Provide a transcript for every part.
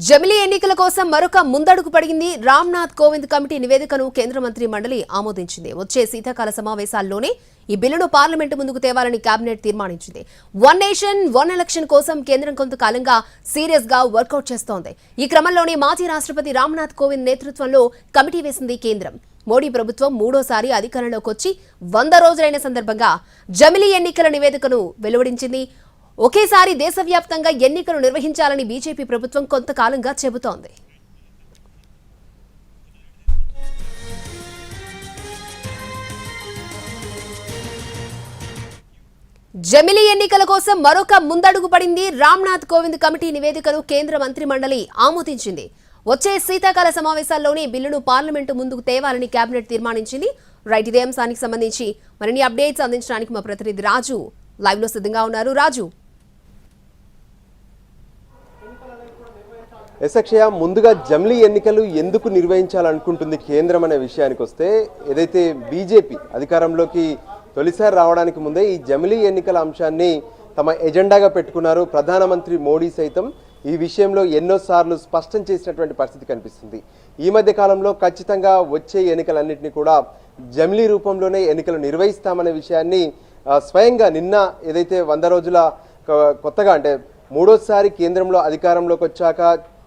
జమిలీ ఎన్నికల కోసం మరొక ముందడుగు పడింది. రామ్నాథ్ కోవింద్ కమిటీ నివేదికను కేంద్ర మంత్రి మండలి ఆమోదించింది. వచ్చే శీతాకాల సమావేశాల్లోనే ఈ బిల్లును పార్లమెంటు ముందుకు తేవాలని కేబినెట్ తీర్మానించింది. వన్ నేషన్ వన్ ఎలక్షన్ కోసం కేంద్రం కొంతకాలంగా సీరియస్ గా వర్కౌట్ చేస్తోంది. ఈ క్రమంలోనే మాజీ రాష్ట్రపతి రామ్నాథ్ కోవింద్ నేతృత్వంలో కమిటీ వేసింది కేంద్రం. మోడీ ప్రభుత్వం మూడోసారి అధికారంలోకి వచ్చి 100 రోజులైన సందర్భంగా జమిలీ ఎన్నికల నివేదికను వెలువడించింది. ఒకేసారి దేశవ్యాప్తంగా ఎన్నికలు నిర్వహించాలని బీజేపీ ప్రభుత్వం కొంతకాలంగా చెబుతోంది. జమిలీ ఎన్నికల కోసం మరొక ముందడుగు పడింది. రామ్నాథ్ కోవింద్ కమిటీ నివేదికను కేంద్ర మంత్రి మండలి ఆమోదించింది. వచ్చే శీతాకాల సమావేశాల్లోనే బిల్లును పార్లమెంటు ముందుకు తేవాలని కేబినెట్ తీర్మానించింది. రైట్, ఇదే అంశానికి సంబంధించి మరిన్ని అప్డేట్స్ అందించడానికి మా ప్రతినిధి రాజు లైవ్ లో సిద్ధంగా ఉన్నారు. రాజు, అక్షయ, ముందుగా జమిలీ ఎన్నికలు ఎందుకు నిర్వహించాలనుకుంటుంది కేంద్రం అనే విషయానికి వస్తే, ఏదైతే బీజేపీ అధికారంలోకి తొలిసారి రావడానికి ముందే ఈ జమిలీ ఎన్నికల అంశాన్ని తమ ఎజెండాగా పెట్టుకున్నారు. ప్రధానమంత్రి మోడీ సైతం ఈ విషయంలో ఎన్నోసార్లు స్పష్టం చేసినటువంటి పరిస్థితి కనిపిస్తుంది. ఈ మధ్య కాలంలో ఖచ్చితంగా వచ్చే ఎన్నికలన్నింటినీ కూడా జమిలీ రూపంలోనే ఎన్నికలు నిర్వహిస్తామనే విషయాన్ని స్వయంగా నిన్న ఏదైతే 100 రోజుల కొత్తగా అంటే మూడోసారి కేంద్రంలో అధికారంలోకి వచ్చాక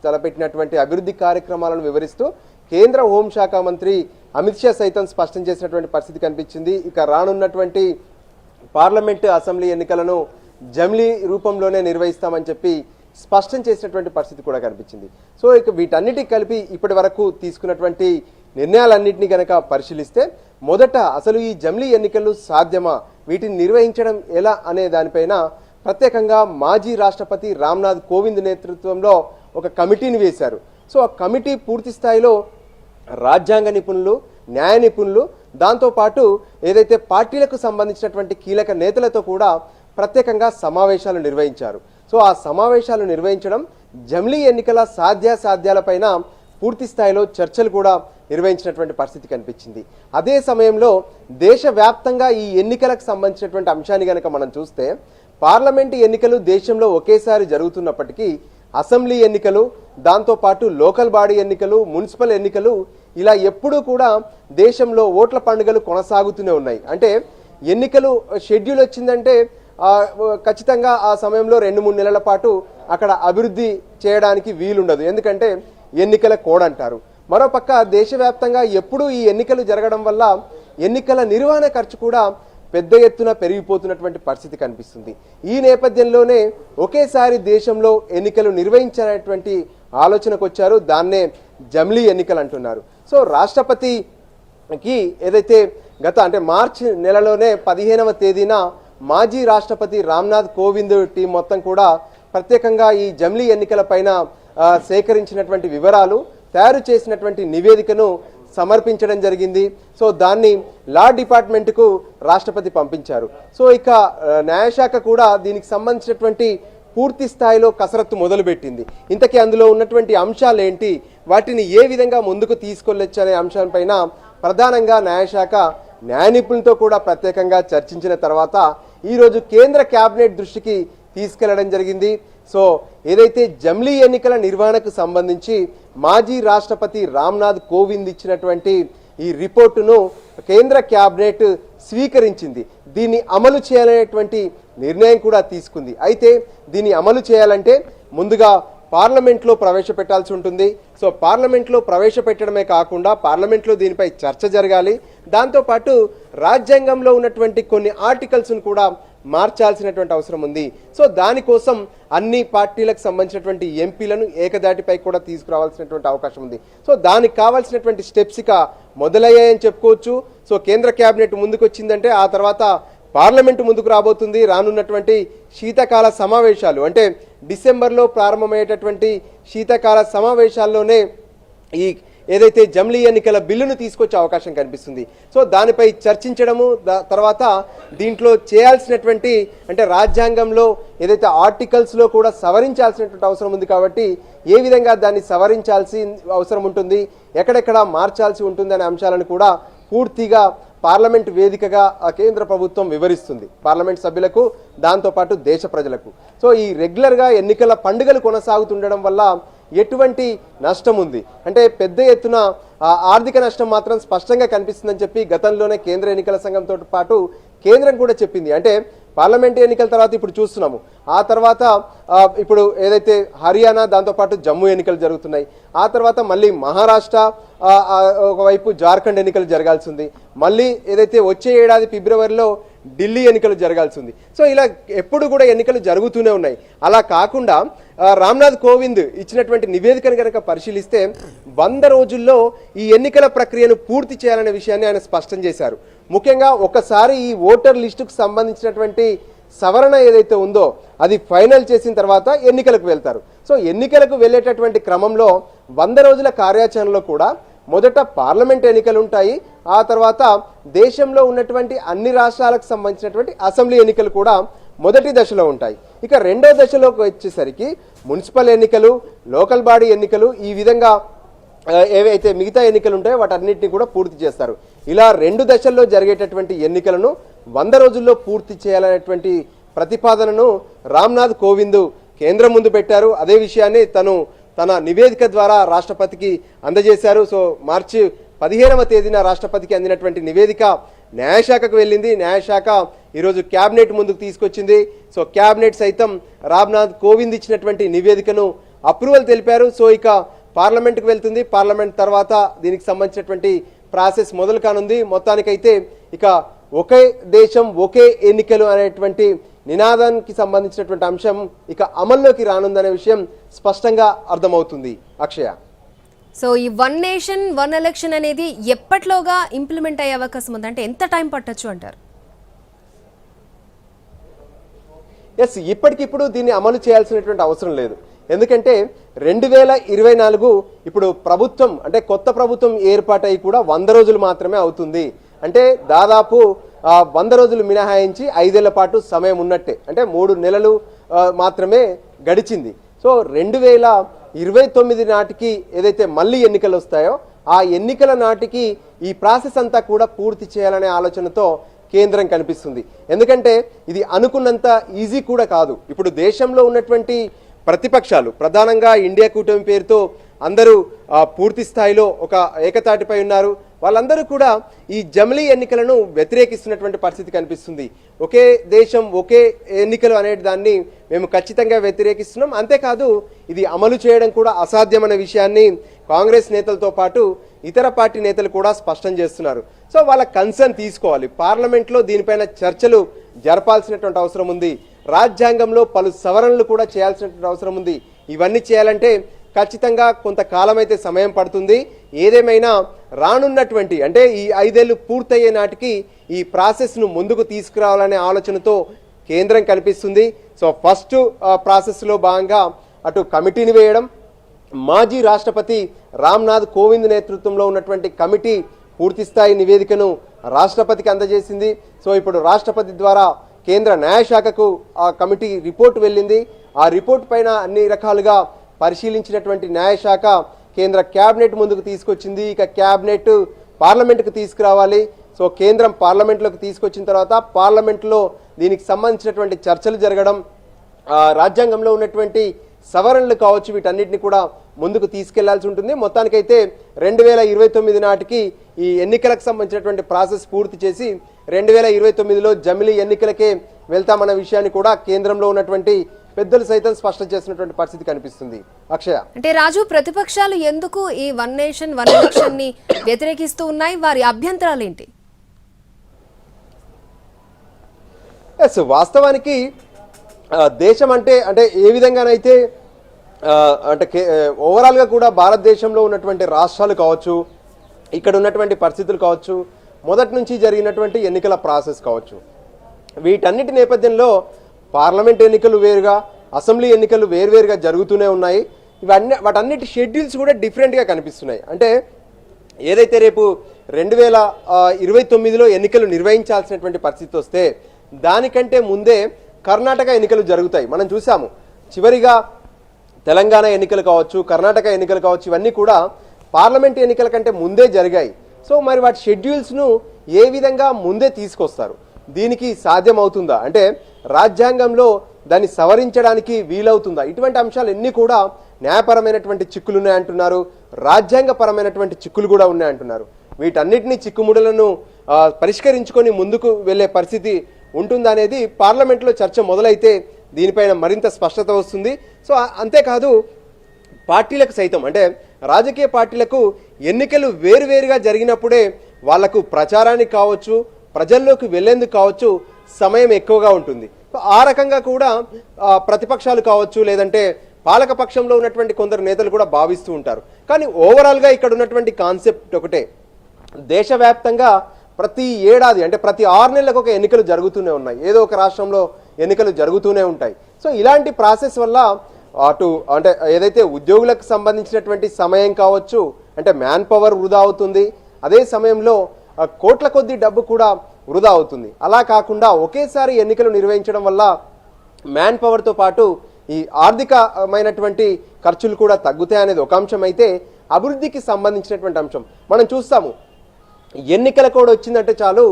తలపెట్టినటువంటి అభివృద్ధి కార్యక్రమాలను వివరిస్తూ కేంద్ర హోంశాఖ మంత్రి అమిత్ షా సైతం స్పష్టం చేసినటువంటి పరిస్థితి కనిపించింది. ఇక రానున్నటువంటి పార్లమెంటు అసెంబ్లీ ఎన్నికలను జమిలీ రూపంలోనే నిర్వహిస్తామని చెప్పి స్పష్టం చేసినటువంటి పరిస్థితి కూడా కనిపించింది. సో ఇక వీటన్నిటికి కలిపి ఇప్పటి వరకు తీసుకున్నటువంటి నిర్ణయాలన్నింటినీ కనుక పరిశీలిస్తే, మొదట అసలు ఈ జమిలీ ఎన్నికలు సాధ్యమా, వీటిని నిర్వహించడం ఎలా అనే దానిపైన ప్రత్యేకంగా మాజీ రాష్ట్రపతి రామ్నాథ్ కోవింద్ నేతృత్వంలో ఒక కమిటీని వేశారు. సో ఆ కమిటీ పూర్తి స్థాయిలో రాజ్యాంగ నిపుణులు, న్యాయ నిపుణులు, దాంతోపాటు ఏదైతే పార్టీలకు సంబంధించినటువంటి కీలక నేతలతో కూడా ప్రత్యేకంగా సమావేశాలు నిర్వహించారు. సో ఆ సమావేశాలు నిర్వహించడం, జమిలీ ఎన్నికల సాధ్యాసాధ్యాలపైన పూర్తి స్థాయిలో చర్చలు కూడా నిర్వహించినటువంటి పరిస్థితి కనిపించింది. అదే సమయంలో దేశవ్యాప్తంగా ఈ ఎన్నికలకు సంబంధించినటువంటి అంశాన్ని కనుక మనం చూస్తే, పార్లమెంటు ఎన్నికలు దేశంలో ఒకేసారి జరుగుతున్నప్పటికీ అసెంబ్లీ ఎన్నికలు, దాంతోపాటు లోకల్ బాడీ ఎన్నికలు, మున్సిపల్ ఎన్నికలు ఇలా ఎప్పుడూ కూడా దేశంలో ఓట్ల పండుగలు కొనసాగుతూనే ఉన్నాయి. అంటే ఎన్నికలు షెడ్యూల్ వచ్చిందంటే ఖచ్చితంగా ఆ సమయంలో 2-3 నెలల పాటు అక్కడ అభివృద్ధి చేయడానికి వీలుండదు, ఎందుకంటే ఎన్నికల కోడ్ అంటారు. మరోపక్క దేశవ్యాప్తంగా ఎప్పుడూ ఈ ఎన్నికలు జరగడం వల్ల ఎన్నికల నిర్వహణ ఖర్చు కూడా పెద్ద ఎత్తున పెరిగిపోతున్నటువంటి పరిస్థితి కనిపిస్తుంది. ఈ నేపథ్యంలోనే ఒకేసారి దేశంలో ఎన్నికలు నిర్వహించాలనేటువంటి ఆలోచనకు వచ్చారు. దాన్నే జమిలీ ఎన్నికలు అంటున్నారు. సో రాష్ట్రపతికి ఏదైతే అంటే మార్చి నెలలోనే 15వ తేదీన మాజీ రాష్ట్రపతి రామ్నాథ్ కోవింద్ టీం మొత్తం కూడా ప్రత్యేకంగా ఈ జమిలీ ఎన్నికల పైన సేకరించినటువంటి వివరాలు, తయారు చేసినటువంటి నివేదికను సమర్పించడం జరిగింది. సో దాన్ని లా డిపార్ట్మెంట్కు రాష్ట్రపతి పంపించారు. సో ఇక న్యాయశాఖ కూడా దీనికి సంబంధించినటువంటి పూర్తి స్థాయిలో కసరత్తు మొదలుపెట్టింది. ఇంతకీ అందులో ఉన్నటువంటి అంశాలు ఏంటి, వాటిని ఏ విధంగా ముందుకు తీసుకెళ్లొచ్చు అనే అంశంపైన ప్రధానంగా న్యాయశాఖ న్యాయ నిపుణులతో కూడా ప్రత్యేకంగా చర్చించిన తర్వాత ఈరోజు కేంద్ర కేబినెట్ దృష్టికి తీసుకెళ్లడం జరిగింది. సో ఏదైతే జమిలీ ఎన్నికల నిర్వహణకు సంబంధించి మాజీ రాష్ట్రపతి రామ్నాథ్ కోవింద్ ఇచ్చినటువంటి ఈ రిపోర్టును కేంద్ర కేబినెట్ స్వీకరించింది. దీన్ని అమలు చేయాలనేటువంటి నిర్ణయం కూడా తీసుకుంది. అయితే దీన్ని అమలు చేయాలంటే ముందుగా పార్లమెంట్లో ప్రవేశపెట్టాల్సి ఉంటుంది. సో పార్లమెంట్లో ప్రవేశపెట్టడమే కాకుండా పార్లమెంట్లో దీనిపై చర్చ జరగాలి. దాంతోపాటు రాజ్యాంగంలో ఉన్నటువంటి కొన్ని ఆర్టికల్స్ను కూడా మార్చాల్సినటువంటి అవసరం ఉంది. సో దానికోసం అన్ని పార్టీలకు సంబంధించినటువంటి ఎంపీలను ఏకదాటిపై కూడా తీసుకురావాల్సినటువంటి అవకాశం ఉంది. సో దానికి కావాల్సినటువంటి స్టెప్స్ ఇక మొదలయ్యాయని చెప్పుకోవచ్చు. సో కేంద్ర కేబినెట్ ముందుకు వచ్చిందంటే ఆ తర్వాత పార్లమెంటు ముందుకు రాబోతుంది. రానున్నటువంటి శీతాకాల సమావేశాలు అంటే డిసెంబర్లో ప్రారంభమయ్యేటటువంటి శీతాకాల సమావేశాల్లోనే ఈ ఏదైతే జమిలీ ఎన్నికల బిల్లును తీసుకొచ్చే అవకాశం కనిపిస్తుంది. సో దానిపై చర్చించడము, తర్వాత దీంట్లో చేయాల్సినటువంటి అంటే రాజ్యాంగంలో ఏదైతే ఆర్టికల్స్లో కూడా సవరించాల్సినటువంటి అవసరం ఉంది. కాబట్టి ఏ విధంగా దాన్ని సవరించాల్సి అవసరం ఉంటుంది, ఎక్కడెక్కడ మార్చాల్సి ఉంటుంది అనే అంశాలను కూడా పూర్తిగా పార్లమెంట్ వేదికగా కేంద్ర ప్రభుత్వం వివరిస్తుంది పార్లమెంట్ సభ్యులకు, దాంతోపాటు దేశ ప్రజలకు. సో ఈ రెగ్యులర్గా ఎన్నికల పండుగలు కొనసాగుతుండడం వల్ల ఎటువంటి నష్టం ఉంది అంటే పెద్ద ఎత్తున ఆర్థిక నష్టం మాత్రం స్పష్టంగా కనిపిస్తుందని చెప్పి గతంలోనే కేంద్ర ఎన్నికల సంఘంతో పాటు కేంద్రం కూడా చెప్పింది. అంటే పార్లమెంట్ ఎన్నికల తర్వాత ఇప్పుడు చూస్తున్నాము, ఆ తర్వాత ఇప్పుడు ఏదైతే హర్యానా దాంతోపాటు జమ్మూ ఎన్నికలు జరుగుతున్నాయి, ఆ తర్వాత మళ్ళీ మహారాష్ట్ర, ఒకవైపు జార్ఖండ్ ఎన్నికలు జరగాల్సి ఉంది, మళ్ళీ ఏదైతే వచ్చే ఏడాది ఫిబ్రవరిలో ఢిల్లీ ఎన్నికలు జరగాల్సి ఉంది. సో ఇలా ఎప్పుడు కూడా ఎన్నికలు జరుగుతూనే ఉన్నాయి. అలా కాకుండా రామ్నాథ్ కోవింద్ ఇచ్చినటువంటి నివేదికను కనుక పరిశీలిస్తే 100 రోజుల్లో ఈ ఎన్నికల ప్రక్రియను పూర్తి చేయాలనే విషయాన్ని ఆయన స్పష్టం చేశారు. ముఖ్యంగా ఒకసారి ఈ ఓటర్ లిస్టుకు సంబంధించినటువంటి సవరణ ఏదైతే ఉందో అది ఫైనల్ చేసిన తర్వాత ఎన్నికలకు వెళ్తారు. సో ఎన్నికలకు వెళ్ళేటటువంటి క్రమంలో 100 రోజుల కార్యాచరణలో కూడా మొదట పార్లమెంట్ ఎన్నికలు ఉంటాయి, ఆ తర్వాత దేశంలో ఉన్నటువంటి అన్ని రాష్ట్రాలకు సంబంధించినటువంటి అసెంబ్లీ ఎన్నికలు కూడా మొదటి దశలో ఉంటాయి. ఇక రెండో దశలోకి వచ్చేసరికి మున్సిపల్ ఎన్నికలు, లోకల్ బాడీ ఎన్నికలు, ఈ విధంగా ఏవైతే మిగతా ఎన్నికలు ఉంటాయో వాటన్నిటిని కూడా పూర్తి చేస్తారు. ఇలా 2 దశల్లో జరిగేటటువంటి ఎన్నికలను 100 రోజుల్లో పూర్తి చేయాలనేటువంటి ప్రతిపాదనను రామ్నాథ్ కోవింద్ కేంద్రం ముందు పెట్టారు. అదే విషయాన్ని తన నివేదిక ద్వారా రాష్ట్రపతికి అందజేశారు. సో మార్చి 15వ తేదీన రాష్ట్రపతికి అందినటువంటి నివేదిక న్యాయశాఖకు వెళ్ళింది. న్యాయశాఖ ఈరోజు క్యాబినెట్ ముందుకు తీసుకొచ్చింది. సో క్యాబినెట్ సైతం రామ్నాథ్ కోవింద్ ఇచ్చినటువంటి నివేదికను అప్రూవల్ తెలిపారు. సో ఇక పార్లమెంట్కి వెళ్తుంది. పార్లమెంట్ తర్వాత దీనికి సంబంధించినటువంటి ప్రాసెస్ మొదలు కానుంది. మొత్తానికైతే ఇక ఒకే దేశం ఒకే ఎన్నికలు అనేటువంటి నినాదానికి సంబంధించినటువంటి అంశం ఇక అమల్లోకి రానుందనే విషయం స్పష్టంగా అర్థమవుతుంది. అక్షయ, సో ఈ 1 నేషన్ 1 ఎలక్షన్ అనేది ఎప్పట్లోగా ఇంప్లిమెంట్ అయ్యే అవకాశం ఉంది, అంటే ఎంత టైం పట్టొచ్చు అంటారు? ఎస్, ఇప్పటికిప్పుడు దీన్ని అమలు చేయాల్సినటువంటి అవసరం లేదు. ఎందుకంటే 2024 ఇప్పుడు ప్రభుత్వం అంటే కొత్త ప్రభుత్వం ఏర్పాటై కూడా 100 రోజులు మాత్రమే అవుతుంది. అంటే దాదాపు 100 రోజులు మినహాయించి 5 ఏళ్ల పాటు సమయం ఉన్నట్టే, అంటే 3 నెలలు మాత్రమే గడిచింది. సో 2029 నాటికి ఏదైతే మళ్ళీ ఎన్నికలు వస్తాయో ఆ ఎన్నికల నాటికి ఈ ప్రాసెస్ అంతా కూడా పూర్తి చేయాలనే ఆలోచనతో కేంద్రం కనిపిస్తుంది. ఎందుకంటే ఇది అనుకున్నంత ఈజీ కూడా కాదు. ఇప్పుడు దేశంలో ఉన్నటువంటి ప్రతిపక్షాలు ప్రధానంగా ఇండియా కూటమి పేరుతో అందరూ పూర్తి స్థాయిలో ఒక ఏకతాటిపై ఉన్నారు. వాళ్ళందరూ కూడా ఈ జమిలీ ఎన్నికలను వ్యతిరేకిస్తున్నటువంటి పరిస్థితి కనిపిస్తుంది. ఒకే దేశం ఒకే ఎన్నికలు అనే దాన్ని మేము ఖచ్చితంగా వ్యతిరేకిస్తున్నాం. అంతేకాదు ఇది అమలు చేయడం కూడా అసాధ్యమనే విషయాన్ని కాంగ్రెస్ నేతలతో పాటు ఇతర పార్టీ నేతలు కూడా స్పష్టం చేస్తున్నారు. సో వాళ్ళ కన్సర్న్ తీసుకోవాలి. పార్లమెంట్లో దీనిపైన చర్చలు జరపాల్సినటువంటి అవసరం ఉంది. రాజ్యాంగంలో పలు సవరణలు కూడా చేయాల్సినటువంటి అవసరం ఉంది. ఇవన్నీ చేయాలంటే ఖచ్చితంగా కొంతకాలం అయితే సమయం పడుతుంది. ఏదేమైనా రానున్నటువంటి అంటే ఈ 5 ఏళ్లు పూర్తయ్యే నాటికి ఈ ప్రాసెస్ను ముందుకు తీసుకురావాలనే ఆలోచనతో కేంద్రం కనిపిస్తుంది. సో ఫస్ట్ ప్రాసెస్లో భాగంగా అటు కమిటీని వేయడం, మాజీ రాష్ట్రపతి రామ్నాథ్ కోవింద్ నేతృత్వంలో ఉన్నటువంటి కమిటీ పూర్తిస్థాయి నివేదికను రాష్ట్రపతికి అందజేసింది. సో ఇప్పుడు రాష్ట్రపతి ద్వారా కేంద్ర న్యాయశాఖకు ఆ కమిటీ రిపోర్ట్ వెళ్ళింది. ఆ రిపోర్ట్ పైన అన్ని రకాలుగా పరిశీలించినటువంటి న్యాయశాఖ కేంద్ర క్యాబినెట్ ముందుకు తీసుకొచ్చింది. ఇక క్యాబినెట్ పార్లమెంట్కు తీసుకురావాలి. సో కేంద్రం పార్లమెంట్లోకి తీసుకొచ్చిన తర్వాత పార్లమెంట్లో దీనికి సంబంధించినటువంటి చర్చలు జరగడం, రాజ్యాంగంలో ఉన్నటువంటి సవరణలు కావచ్చు, వీటన్నిటిని కూడా ముందుకు తీసుకెళ్లాల్సి ఉంటుంది. మొత్తానికైతే 2029 నాటికి ఈ ఎన్నికలకు సంబంధించినటువంటి ప్రాసెస్ పూర్తి చేసి 2029లో జమిలీ ఎన్నికలకే వెళ్తామన్న విషయాన్ని కూడా కేంద్రంలో ఉన్నటువంటి పెద్దలు సైతం స్పష్టం చేసినటువంటి పరిస్థితి కనిపిస్తుంది. అక్షయ, అంటే రాజు, ప్రతిపక్షాలు ఎందుకు ఈ 1 నేషన్ 1 ఎలక్షన్ ని వ్యతిరేకిస్తూ ఉన్నాయి? వారి అభ్యంతరాలు ఏంటి? ఎస్, వాస్తవానికి దేశం అంటే ఏ విధంగానైతే అంటే ఓవరాల్గా కూడా భారతదేశంలో ఉన్నటువంటి రాష్ట్రాలు కావచ్చు, ఇక్కడ ఉన్నటువంటి పరిస్థితులు కావచ్చు, మొదటి నుంచి జరిగినటువంటి ఎన్నికల ప్రాసెస్ కావచ్చు, వీటన్నిటి నేపథ్యంలో పార్లమెంట్ ఎన్నికలు వేరుగా, అసెంబ్లీ ఎన్నికలు వేరువేరుగా జరుగుతూనే ఉన్నాయి. వాటన్నిటి షెడ్యూల్స్ కూడా డిఫరెంట్గా కనిపిస్తున్నాయి. అంటే ఏదైతే రేపు 2029లో ఎన్నికలు నిర్వహించాల్సినటువంటి పరిస్థితి వస్తే దానికంటే ముందే కర్ణాటక ఎన్నికలు జరుగుతాయి. మనం చూసాము, చివరిగా తెలంగాణ ఎన్నికలు కావచ్చు, కర్ణాటక ఎన్నికలు కావచ్చు, ఇవన్నీ కూడా పార్లమెంట్ ఎన్నికల కంటే ముందే జరిగాయి. సో మరి వాటి షెడ్యూల్స్ను ఏ విధంగా ముందే తీసుకొస్తారు? దీనికి సాధ్యమవుతుందా? అంటే రాజ్యాంగంలో దాన్ని సవరించడానికి వీలవుతుందా? ఇటువంటి అంశాలు ఎన్ని కూడా న్యాయపరమైనటువంటి చిక్కులు ఉన్నాయంటున్నారు, రాజ్యాంగపరమైనటువంటి చిక్కులు కూడా ఉన్నాయంటున్నారు. వీటన్నిటిని చిక్కుముడులను పరిష్కరించుకొని ముందుకు వెళ్ళే పరిస్థితి ఉంటుందనేది పార్లమెంట్లో చర్చ మొదలైతే దీనిపైన మరింత స్పష్టత వస్తుంది. సో అంతేకాదు పార్టీలకు సైతం, అంటే రాజకీయ పార్టీలకు ఎన్నికలు వేరువేరుగా జరిగినప్పుడే వాళ్లకు ప్రచారానికి కావచ్చు, ప్రజల్లోకి వెళ్లేందుకు కావచ్చు సమయం ఎక్కువగా ఉంటుంది. ఆ రకంగా కూడా ప్రతిపక్షాలు కావచ్చు, లేదంటే పాలక పక్షంలో ఉన్నటువంటి కొందరు నేతలు కూడా భావిస్తూ ఉంటారు. కానీ ఓవరాల్గా ఇక్కడ ఉన్నటువంటి కాన్సెప్ట్ ఒకటే, దేశవ్యాప్తంగా ప్రతి ఏడాది అంటే ప్రతి 6 నెలలకు ఒక ఎన్నికలు జరుగుతూనే ఉన్నాయి, ఏదో ఒక రాష్ట్రంలో ఎన్నికలు జరుగుతూనే ఉంటాయి. సో ఇలాంటి ప్రాసెస్ వల్ల అటు అంటే ఏదైతే ఉద్యోగులకు సంబంధించినటువంటి సమయం కావచ్చు, అంటే మ్యాన్ పవర్ వృధా అవుతుంది, అదే సమయంలో కోట్ల కొద్ది డబ్బు కూడా వృధా అవుతుంది. అలా కాకుండా ఒకేసారి ఎన్నికలు నిర్వహించడం వల్ల మ్యాన్ పవర్తో పాటు ఈ ఆర్థికమైనటువంటి ఖర్చులు కూడా తగ్గుతాయనేది ఒక అంశం. అయితే అభివృద్ధికి సంబంధించినటువంటి అంశం మనం చూస్తాము, ఎన్నికల కోడ్ వచ్చిందంటే చాలు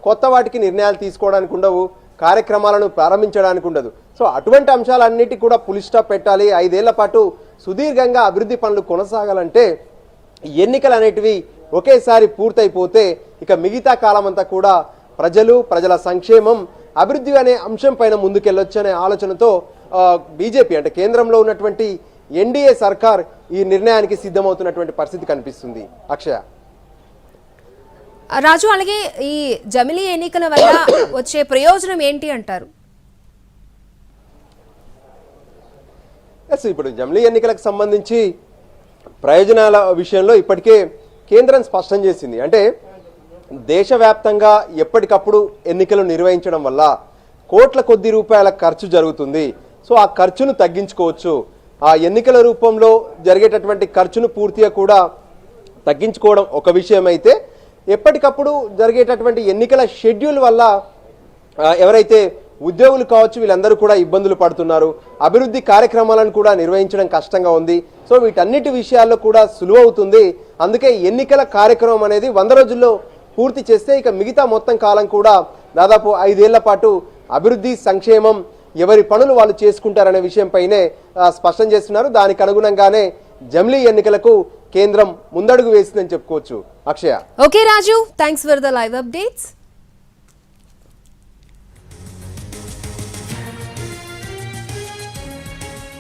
కొత్త వాటికి నిర్ణయాలు తీసుకోవడానికి ఉండవు, కార్యక్రమాలను ప్రారంభించడానికి ఉండదు. సో అటువంటి అంశాలన్నిటి కూడా పులి స్టాప్ పెట్టాలి. 5 ఏళ్ల పాటు సుదీర్ఘంగా అభివృద్ధి పనులు కొనసాగాలంటే ఎన్నికలు అనేటివి ఒకేసారి పూర్తయిపోతే ఇక మిగతా కాలం అంతా కూడా ప్రజల సంక్షేమం, అభివృద్ధి అనే అంశం పైన ముందుకెళ్ళొచ్చు అనే ఆలోచనతో బీజేపీ అంటే కేంద్రంలో ఉన్నటువంటి ఎన్డీఏ సర్కార్ ఈ నిర్ణయానికి సిద్ధమవుతున్నటువంటి పరిస్థితి కనిపిస్తుంది. అక్షయ. రాజు, అలాగే ఈ జమిలీ ఎన్నికల వల్ల వచ్చే ప్రయోజనం ఏంటి అంటారు? ఇప్పుడు జమిలీ ఎన్నికలకు సంబంధించి ప్రయోజనాల విషయంలో ఇప్పటికే కేంద్రం స్పష్టం చేసింది. అంటే దేశవ్యాప్తంగా ఎప్పటికప్పుడు ఎన్నికలు నిర్వహించడం వల్ల కోట్ల కొద్ది రూపాయల ఖర్చు జరుగుతుంది. సో ఆ ఖర్చును తగ్గించుకోవచ్చు. ఆ ఎన్నికల రూపంలో జరిగేటటువంటి ఖర్చును పూర్తిగా కూడా తగ్గించుకోవడం ఒక విషయం అయితే, ఎప్పటికప్పుడు జరిగేటటువంటి ఎన్నికల షెడ్యూల్ వల్ల ఎవరైతే ఉద్యోగులు కావచ్చు వీళ్ళందరూ కూడా ఇబ్బందులు పడుతున్నారు, అభివృద్ధి కార్యక్రమాలను కూడా నిర్వహించడం కష్టంగా ఉంది. సో వీటన్నిటి విషయాల్లో కూడా సులువవుతుంది. అందుకే ఎన్నికల కార్యక్రమం అనేది 100 రోజుల్లో పూర్తి చేస్తే ఇక మిగతా మొత్తం కాలం కూడా దాదాపు 5 ఏళ్ల పాటు అభివృద్ధి, సంక్షేమం, ఎవరి పనులు వాళ్ళు చేసుకుంటారనే విషయంపైనే స్పష్టం చేస్తున్నారు. దానికి అనుగుణంగానే జమిలీ ఎన్నికలకు కేంద్రం ముందడుగు వేసిందని చెప్పుకోవచ్చు. Akshaya. Okay Raju, thanks for the live updates.